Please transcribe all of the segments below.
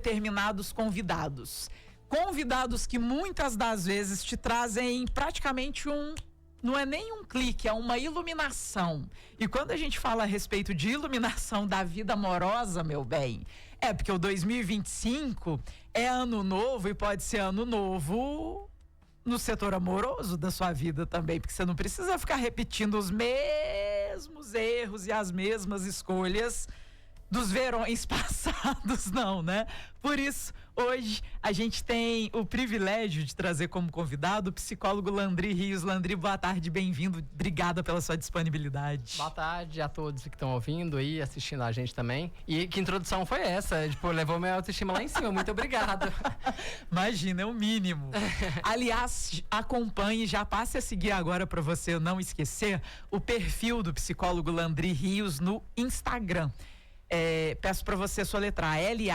determinados convidados. Convidados que muitas das vezes te trazem praticamente não é nem um clique, é uma iluminação. E quando a gente fala a respeito de iluminação da vida amorosa, meu bem, é porque o 2025 é ano novo e pode ser ano novo no setor amoroso da sua vida também, porque você não precisa ficar repetindo os mesmos erros e as mesmas escolhas dos verões passados, não, né? Por isso, hoje a gente tem o privilégio de trazer como convidado o psicólogo Landry Rios. Landry, boa tarde, bem-vindo. Obrigada pela sua disponibilidade. Boa tarde a todos que estão ouvindo e assistindo a gente também. E que introdução foi essa? Tipo, levou minha autoestima lá em cima. Muito obrigado. Imagina, é o mínimo. Aliás, acompanhe, já passe a seguir agora para você não esquecer o perfil do psicólogo Landry Rios no Instagram. Peço para você soletrar Landry.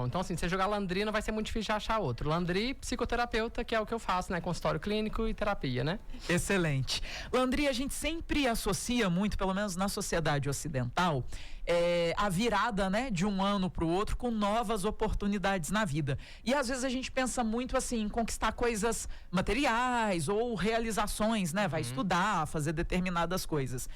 Então, assim, se você jogar Landry, não vai ser muito difícil de achar outro. Landry, psicoterapeuta, que é o que eu faço, né? Consultório clínico e terapia, né? Excelente. Landry, a gente sempre associa muito, pelo menos na sociedade ocidental, a virada, né, de um ano para o outro com novas oportunidades na vida. E às vezes a gente pensa muito assim em conquistar coisas materiais ou realizações, né? Vai estudar, fazer determinadas coisas.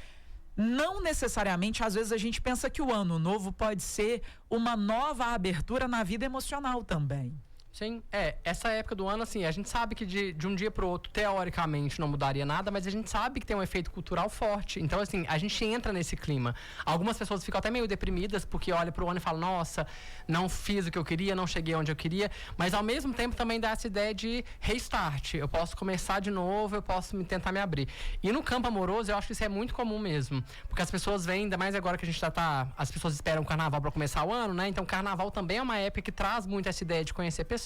Não necessariamente, às vezes a gente pensa que o ano novo pode ser uma nova abertura na vida emocional também. Sim, essa época do ano, assim, a gente sabe que de um dia pro outro, teoricamente, não mudaria nada, mas a gente sabe que tem um efeito cultural forte. Então, assim, a gente entra nesse clima. Algumas pessoas ficam até meio deprimidas, porque olham pro ano e falam, nossa, não fiz o que eu queria, não cheguei onde eu queria, mas ao mesmo tempo também dá essa ideia de restart. Eu posso começar de novo, eu posso tentar me abrir. E no campo amoroso, eu acho que isso é muito comum mesmo, porque as pessoas vêm, ainda mais agora que a gente as pessoas esperam o carnaval para começar o ano, né? Então, o carnaval também é uma época que traz muito essa ideia de conhecer pessoas,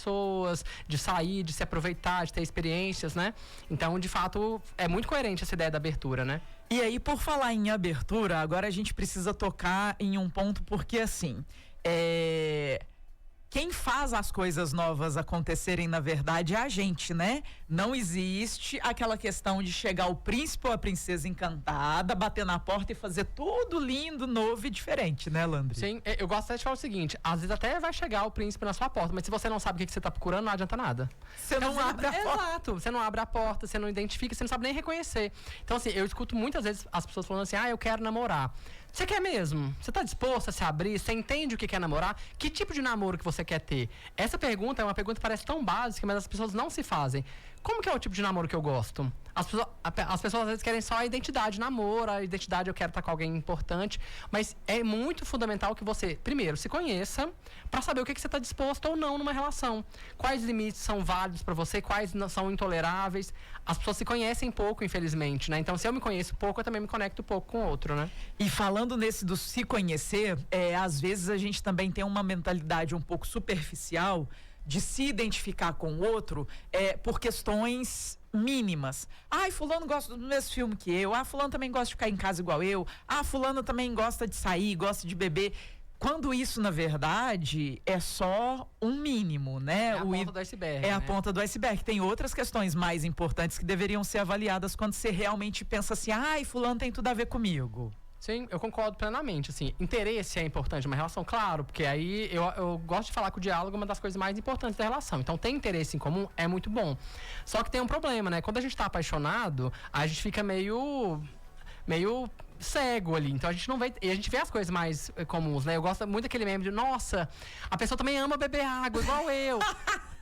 de sair, de se aproveitar, de ter experiências, né? Então, de fato, é muito coerente essa ideia da abertura, né? E aí, por falar em abertura, agora a gente precisa tocar em um ponto, porque assim, quem faz as coisas novas acontecerem, na verdade, é a gente, né? Não existe aquela questão de chegar o príncipe ou a princesa encantada, bater na porta e fazer tudo lindo, novo e diferente, né, Landry? Sim, eu gosto até de falar o seguinte, às vezes até vai chegar o príncipe na sua porta, mas se você não sabe o que você tá procurando, não adianta nada. Você não abre a porta. Exato, você não abre a porta, você não identifica, você não sabe nem reconhecer. Então, assim, eu escuto muitas vezes as pessoas falando assim, eu quero namorar. Você quer mesmo? Você tá disposto a se abrir? Você entende o que quer namorar? Que tipo de namoro que você quer ter? Essa pergunta é uma pergunta que parece tão básica, mas as pessoas não se fazem. Como que é o tipo de namoro que eu gosto? As pessoas às vezes querem só a identidade, namoro, a identidade eu quero estar com alguém importante, mas é muito fundamental que você, primeiro, se conheça para saber o que você está disposto ou não numa relação. Quais limites são válidos para você, quais não são intoleráveis. As pessoas se conhecem pouco, infelizmente, né? Então, se eu me conheço pouco, eu também me conecto pouco com o outro, né? E falando nesse do se conhecer, às vezes a gente também tem uma mentalidade um pouco superficial de se identificar com o outro por questões mínimas. Fulano gosta do mesmo filme que eu. Fulano também gosta de ficar em casa igual eu. Fulano também gosta de sair, gosta de beber. Quando isso, na verdade, é só um mínimo, né? É a ponta do iceberg. É a ponta do iceberg. Tem outras questões mais importantes que deveriam ser avaliadas quando você realmente pensa assim, fulano tem tudo a ver comigo. Sim, eu concordo plenamente, assim, interesse é importante numa relação, claro, porque aí eu gosto de falar que o diálogo é uma das coisas mais importantes da relação, então ter interesse em comum é muito bom, só que tem um problema, né, quando a gente tá apaixonado, a gente fica meio cego ali, então a gente não vê, e a gente vê as coisas mais comuns, né, eu gosto muito daquele meme de, nossa, a pessoa também ama beber água, igual eu.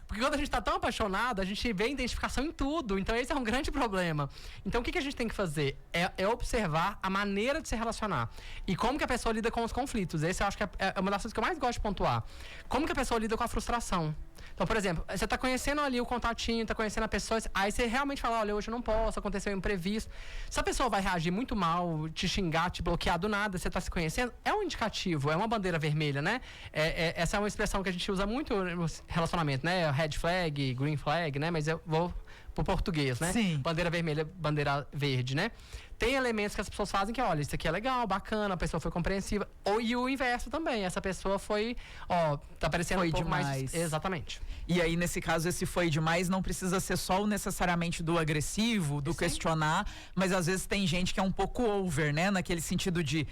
Porque quando a gente tá tão apaixonado, a gente vê identificação em tudo. Então esse é um grande problema. Então o que a gente tem que fazer? É observar a maneira de se relacionar. E como que a pessoa lida com os conflitos. Esse eu acho que é uma das coisas que eu mais gosto de pontuar. Como que a pessoa lida com a frustração. Então, por exemplo, você tá conhecendo ali o contatinho, tá conhecendo a pessoa, aí você realmente fala, olha, hoje eu não posso, aconteceu um imprevisto. Se a pessoa vai reagir muito mal, te xingar, te bloquear do nada, você tá se conhecendo, é um indicativo, é uma bandeira vermelha, né? Essa é uma expressão que a gente usa muito no relacionamento, né? Red flag, green flag, né? Mas eu vou pro português, né? Sim. Bandeira vermelha, bandeira verde, né? tem elementos que as pessoas fazem que, olha, isso aqui é legal, bacana, a pessoa foi compreensiva. E o inverso também, essa pessoa foi, tá parecendo Foi um pouco demais. mais... Exatamente. E aí, nesse caso, esse foi demais não precisa ser só necessariamente do agressivo, do questionar, mas às vezes tem gente que é um pouco over, né? Naquele sentido de,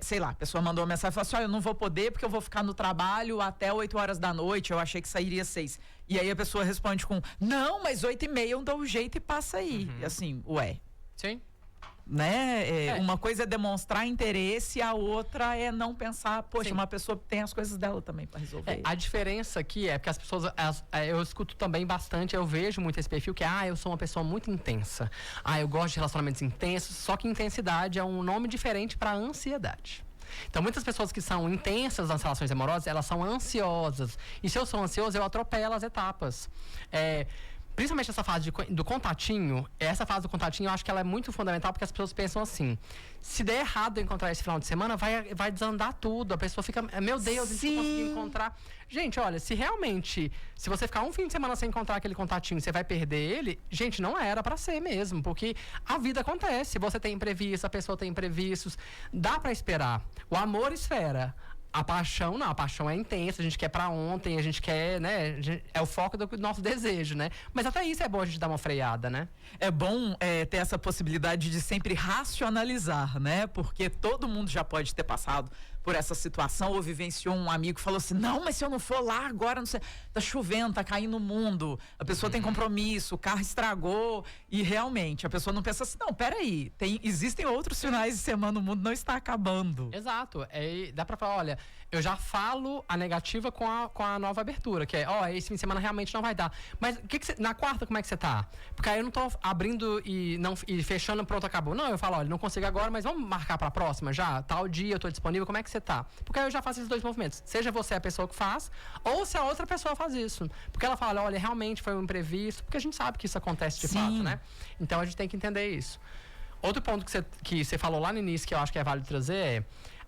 sei lá, a pessoa mandou uma mensagem e falou assim, olha, eu não vou poder porque eu vou ficar no trabalho até 8 horas da noite, eu achei que sairia 6. E aí a pessoa responde com, não, mas 8h30 eu dou um jeito e passa aí. E assim, ué. Sim. Né? Uma coisa é demonstrar interesse, a outra é não pensar, poxa, Sim. uma pessoa tem as coisas dela também para resolver. A diferença aqui é porque as pessoas, eu escuto também bastante, eu vejo muito esse perfil que, eu sou uma pessoa muito intensa. Eu gosto de relacionamentos intensos, só que intensidade é um nome diferente para ansiedade. Então, muitas pessoas que são intensas nas relações amorosas, elas são ansiosas. E se eu sou ansioso, eu atropelo as etapas. Principalmente essa fase do contatinho, essa fase do contatinho, eu acho que ela é muito fundamental, porque as pessoas pensam assim, se der errado eu encontrar esse final de semana, vai desandar tudo, a pessoa fica, meu Deus, a gente não conseguiu encontrar. Gente, olha, se você ficar um fim de semana sem encontrar aquele contatinho, você vai perder ele, gente, não era pra ser mesmo, porque a vida acontece, você tem imprevistos, a pessoa tem imprevistos, dá pra esperar, o amor espera. A paixão não, a paixão é intensa, a gente quer pra ontem, a gente quer, né, é o foco do nosso desejo, né? Mas até isso é bom a gente dar uma freada, né? É bom ter essa possibilidade de sempre racionalizar, né? Porque todo mundo já pode ter passado por essa situação ou vivenciou um amigo que falou assim, não, mas se eu não for lá agora, não sei, tá chovendo, tá caindo o mundo, a pessoa tem compromisso, o carro estragou e realmente a pessoa não pensa assim, não, peraí, existem outros finais de semana, o mundo não está acabando. Exato, dá pra falar, olha, eu já falo a negativa com a nova abertura, que é, esse fim de semana realmente não vai dar. Mas na quarta, como é que você tá? Porque aí eu não tô abrindo e fechando, pronto, acabou. Não, eu falo, olha, não consigo agora, mas vamos marcar pra próxima já? Tal dia eu tô disponível, como é que você tá? Porque aí eu já faço esses dois movimentos. Seja você a pessoa que faz, ou se a outra pessoa faz isso. Porque ela fala, olha, realmente foi um imprevisto, porque a gente sabe que isso acontece de fato, né? Então a gente tem que entender isso. Outro ponto que você falou lá no início, que eu acho que é válido trazer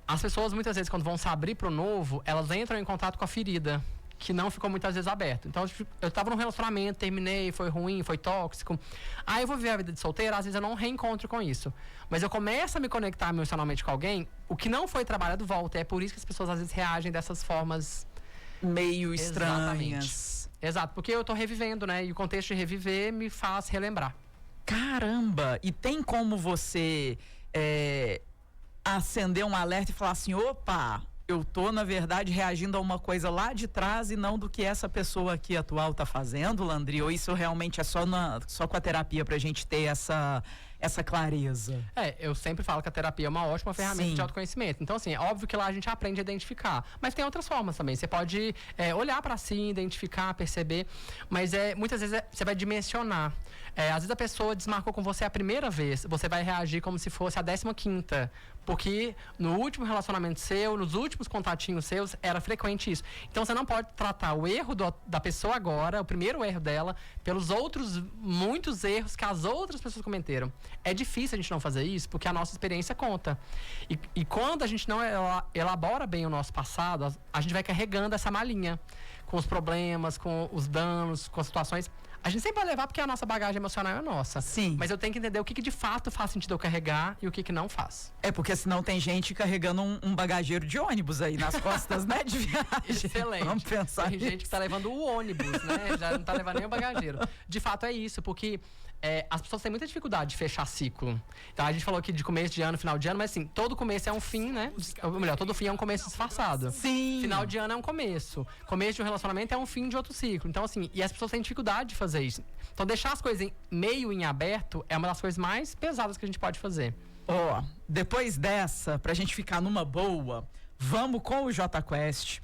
as pessoas muitas vezes quando vão se abrir pro novo, elas entram em contato com a ferida, que não ficou muitas vezes aberta. Então, eu tava num relacionamento, terminei, foi ruim, foi tóxico. Aí eu vou viver a vida de solteira, às vezes eu não reencontro com isso. Mas eu começo a me conectar emocionalmente com alguém, o que não foi trabalhado volta. É por isso que as pessoas às vezes reagem dessas formas meio estranhas. Exato, porque eu tô revivendo, né? E o contexto de reviver me faz relembrar. Caramba! E tem como você acender um alerta e falar assim, opa, eu tô, na verdade, reagindo a uma coisa lá de trás e não do que essa pessoa aqui atual tá fazendo, Landry? Ou isso realmente é só com a terapia pra gente ter essa clareza? Eu sempre falo que a terapia é uma ótima ferramenta de autoconhecimento. Então, assim, é óbvio que lá a gente aprende a identificar. Mas tem outras formas também. Você pode olhar pra si, identificar, perceber. Mas muitas vezes você vai dimensionar. Às vezes a pessoa desmarcou com você a primeira vez. Você vai reagir como se fosse a 15ª. Porque no último relacionamento seu, nos últimos contatinhos seus, era frequente isso. Então você não pode tratar o erro da pessoa agora, o primeiro erro dela, pelos outros muitos erros que as outras pessoas cometeram. É difícil a gente não fazer isso, porque a nossa experiência conta. E quando a gente não elabora bem o nosso passado, a gente vai carregando essa malinha com os problemas, com os danos, com as situações. A gente sempre vai levar porque a nossa bagagem emocional é nossa. Sim. Mas eu tenho que entender o que de fato faz sentido eu carregar e o que não faz. Porque senão tem gente carregando um bagageiro de ônibus aí nas costas, né? De viagem. Excelente. Vamos pensar Tem gente que tá levando o ônibus, né? Já não tá levando nem o bagageiro. De fato é isso, porque as pessoas têm muita dificuldade de fechar ciclo. Então a gente falou aqui de começo de ano, final de ano, mas assim, todo começo é um fim, né? Ou melhor, todo fim é um começo disfarçado. Sim. Final de ano é um começo. Começo de um relacionamento é um fim de outro ciclo. Então assim, e as pessoas têm dificuldade de fazer isso. Então deixar as coisas meio em aberto é uma das coisas mais pesadas que a gente pode fazer. Depois dessa, pra gente ficar numa boa, vamos com o Jota Quest.